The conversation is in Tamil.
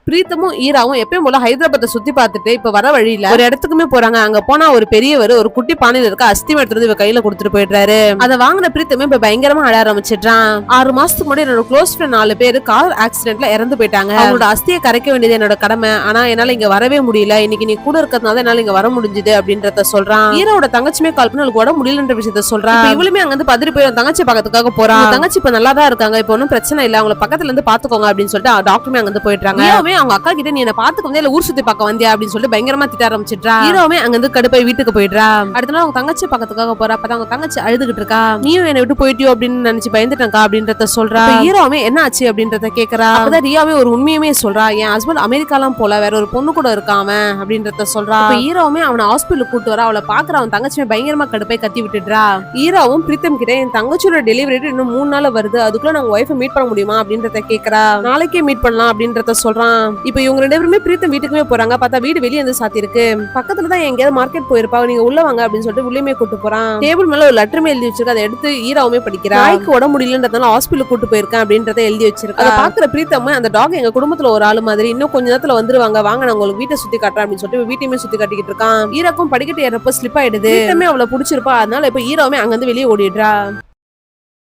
பிரீத்தமும் ஈராவும் எப்பயும் போல ஹைதராபாத்தை சுத்தி பார்த்துட்டு இப்ப வர வழியில ஒரு இடத்துக்குமே போறாங்க. அங்க போனா ஒரு பெரியவர் ஒரு குட்டி பானையில இருக்க அஸ்தி எடுத்து இவ கையில கொடுத்துட்டு போயிடுறாரு. அதை வாங்கின பிரீத்தமே இப்ப பயங்கரமா அழ ஆரம்பிச்சிட்டான். 6 மாசத்துக்கு முன்னாடி என்னோட க்ளோஸ் ஃப்ரெண்ட் 4 பேர் கார் ஆக்சிடென்ட்ல இறந்து போயிட்டாங்க. அவங்களோட அஸ்தியை கரைக்க வேண்டியது என்னோட கடமை. ஆனா என்னால இங்க வரவே முடியல. இன்னைக்கு நீ கூட இருக்கிறதுனால என்னால இங்க வர முடிஞ்சது அப்படின்றத சொல்றான். ஈராவோட தங்கச்சியுமே கால் பண்ணி அவளுக்கு உடம்பு முடியலன்ற விஷயத்த சொல்றான். இவளுமே அங்க இருந்து பதறி போய் தங்கச்சி பக்கத்துக்காக போறான். தங்கச்சி இப்ப நல்லா தான் இருக்காங்க, இப்ப ஒன்னும் பிரச்சனை இல்ல, அவங்களை பக்கத்துல இருந்து பாத்துக்கோங்க அப்படின்னு சொல்லிட்டு டாக்டருமே அங்க இருந்து போயிட்டாங்க. ஹீரோவே அவங்க அக்கா கிட்ட நீ என்ன பாத்துக்க வந்தே இல்ல ஊர் சுத்தி பார்க்க வந்தியா அப்படின்னு சொல்லிட்டு பயங்கரமா திட்ட ஆரம்பிச்சிட்டா. ஹீரோவே அங்க இருந்து கடுப்பாய் வீட்டுக்கு போயிடுறா. அடுத்த நாள் அவங்க தங்கச்சி பக்கத்துக்காக போறா. அப்ப அவங்க தங்கச்சி அழுதுகிட்டு இருக்கா. நீயும் என்னை விட்டு போயிட்டியோ அப்படின்னு நினைச்சு பயந்துட்டா அப்படின்றத சொல்றா. ஹீரோவே என்ன ஆச்சு அப்படின்றத கேக்குறா. அப்பதான் ரியாவே ஒரு உண்மையுமே சொல்றா. என் ஹஸ்பண்ட் அமெரிக்காலாம் போல, வேற ஒரு பொண்ணு கூட இருக்காம அப்படின்றத சொல்றா. ஹீரோவுமே அவனை ஹாஸ்பிட்டலுக்கு கூட்டு வர. அவளை பாக்குற அவன் தங்கச்சியுமே பயங்கரமா கடுப்பாய் கத்தி விட்டுடுறா. ஹீரோவும் பிரீத்தம் கிட்ட என் தங்கச்சியோட டெலிவரி இன்னும் 3 நாள் வருது, அதுக்குள்ள நாங்க ஒய்ஃபை மீட் பண்ண முடியுமா அப்படின்றத கேக்குறா. நாளைக்கே மீட் பண்ணலாம் அப்படின்றத சொல்றான். இப்ப இவங்க 2 பேருமே பிரீத்தம் வீட்டுக்குமே போறாங்க. பார்த்தா வீடு வெளியே வந்து சாத்தி இருக்கு. பக்கத்துல தான் எங்கேயாவது மார்க்கெட் போயிருப்பா, நீங்க உள்ள வாங்க அப்படின்னு சொல்லிட்டு உள்ளேயுமே கூட்டு போறான். டேபிள் மேல ஒரு லெட்டருமே எழுதி வச்சிருக்கு. அதை எடுத்து ஈராவுமே படிக்கிறா. நாய்க்கு உடம்பு முடியலன்றதுனால ஹாஸ்பிட்டல் கூட்டு போயிருக்கேன் அப்படின்றத எழுதி வச்சிருக்கு. அதை பாக்குற பிரீத்தம் அந்த டாக் எங்க குடும்பத்துல ஒரு ஆளு மாதிரி, இன்னும் கொஞ்ச நேரத்துல வந்துருவாங்க, வாங்க நான் உங்களுக்கு வீட்டை சுத்தி காட்டுறேன் அப்படின்னு சொல்லிட்டு வீட்டையுமே சுத்தி காட்டிக்கிட்டு இருக்கான். ஈராக்கும் படிக்கட்டு ஏறப்ப ஸ்லிப் ஆயிடுது. பிரீத்தமே அவளை பிடிச்சிருப்பா. அதனால இப்ப ஈராவுமே அங்க இருந்து வெளியே ஓடிடுறா.